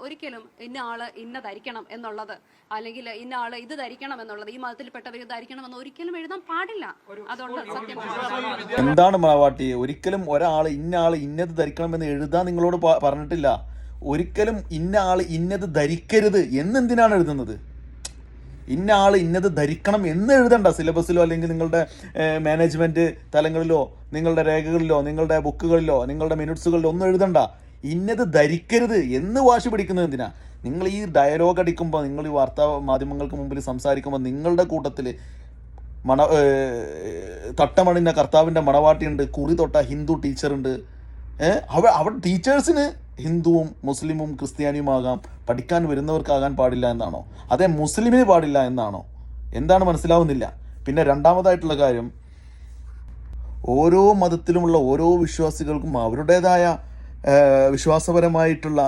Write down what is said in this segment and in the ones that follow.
ഒരിക്കലും ഇന്ന ആള് ഇന്ന ധരിക്കണം എന്നുള്ളത്, അല്ലെങ്കിൽ ഇന്ന ആള് ഇത് ധരിക്കണം എന്നുള്ളത്, ഈ മതത്തിൽപ്പെട്ടവർ ഇത് ധരിക്കണം എന്ന് ഒരിക്കലും എഴുതാൻ പാടില്ല. അതുകൊണ്ട് സത്യം എന്താണ് മണവാട്ടി, ഒരിക്കലും ഒരാൾ ഇന്ന ആള് ഇന്നത് ധരിക്കണമെന്ന് എഴുതാൻ നിങ്ങളോട് പറഞ്ഞിട്ടില്ല. ഒരിക്കലും ഇന്ന ആള് ഇന്നത് ധരിക്കരുത് എന്നെന്തിനാണ് എഴുതുന്നത്? ഇന്ന ആൾ ഇന്നത് ധരിക്കണം എന്ന് എഴുതണ്ട സിലബസിലോ അല്ലെങ്കിൽ നിങ്ങളുടെ മാനേജ്മെന്റ് തലങ്ങളിലോ നിങ്ങളുടെ രേഖകളിലോ നിങ്ങളുടെ ബുക്കുകളിലോ നിങ്ങളുടെ മിനിറ്റ്സുകളിലോ ഒന്നും എഴുതണ്ട. ഇന്നത് ധരിക്കരുത് എന്ന് വാശി പിടിക്കുന്നത് എന്തിനാ? നിങ്ങൾ ഈ ഡയലോഗ് അടിക്കുമ്പോൾ, നിങ്ങൾ ഈ വാർത്താ മാധ്യമങ്ങൾക്ക് മുമ്പിൽ സംസാരിക്കുമ്പോൾ നിങ്ങളുടെ കൂട്ടത്തിൽ തട്ടമണിഞ്ഞ കർത്താവിൻ്റെ മണവാട്ടിയുണ്ട്, കുറി തൊട്ട ഹിന്ദു ടീച്ചറുണ്ട്. അവിടെ ടീച്ചേഴ്സിന് ഹിന്ദുവും മുസ്ലിമും ക്രിസ്ത്യാനിയുമാകാം, പഠിക്കാൻ വരുന്നവർക്കാകാൻ പാടില്ല എന്നാണോ? അതേ മുസ്ലിമിന് പാടില്ല എന്നാണോ? എന്താണ് മനസ്സിലാവുന്നില്ല. പിന്നെ രണ്ടാമതായിട്ടുള്ള കാര്യം, ഓരോ മതത്തിലുമുള്ള ഓരോ വിശ്വാസികൾക്കും അവരുടേതായ വിശ്വാസപരമായിട്ടുള്ള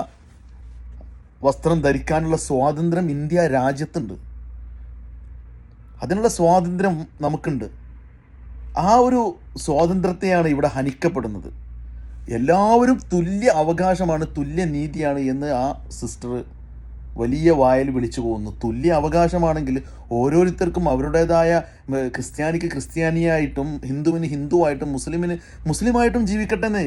വസ്ത്രം ധരിക്കാനുള്ള സ്വാതന്ത്ര്യം ഇന്ത്യ രാജ്യത്തുണ്ട്. അതിനുള്ള സ്വാതന്ത്ര്യം നമുക്കുണ്ട്. ആ ഒരു സ്വാതന്ത്ര്യത്തെയാണ് ഇവിടെ ഹനിക്കപ്പെടുന്നത്. എല്ലാവരും തുല്യ അവകാശമാണ്, തുല്യ നീതിയാണ് എന്ന് ആ സിസ്റ്റർ വലിയ വായിൽ വിളിച്ചു പോകുന്നു. തുല്യ അവകാശമാണെങ്കിൽ ഓരോരുത്തർക്കും അവരുടേതായ, ക്രിസ്ത്യാനിക്ക് ക്രിസ്ത്യാനിയായിട്ടും ഹിന്ദുവിന് ഹിന്ദുവായിട്ടും മുസ്ലിമിന് മുസ്ലിമായിട്ടും ജീവിക്കട്ടെന്നേ.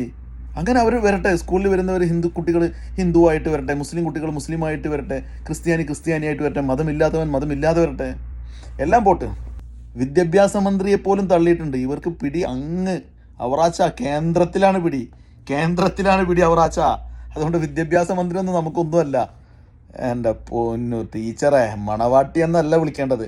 അങ്ങനെ അവർ വരട്ടെ. സ്കൂളിൽ വരുന്നവർ ഹിന്ദു കുട്ടികൾ ഹിന്ദുവായിട്ട് വരട്ടെ, മുസ്ലിം കുട്ടികൾ മുസ്ലിമായിട്ട് വരട്ടെ, ക്രിസ്ത്യാനിയായിട്ട് വരട്ടെ, മതമില്ലാത്തവൻ മതമില്ലാതെ വരട്ടെ, എല്ലാം പോട്ട്. വിദ്യാഭ്യാസ മന്ത്രിയെ പോലും തള്ളിയിട്ടുണ്ട്. ഇവർക്ക് പിടി അങ്ങ് അവറാച്ച കേന്ദ്രത്തിലാണ് പിടി അവറാച്ച. അതുകൊണ്ട് വിദ്യാഭ്യാസ മന്ത്രി ഒന്നും നമുക്കൊന്നുമല്ല. എൻ്റെ പൊന്നു ടീച്ചറെ, മണവാട്ടി എന്നല്ല വിളിക്കേണ്ടത്.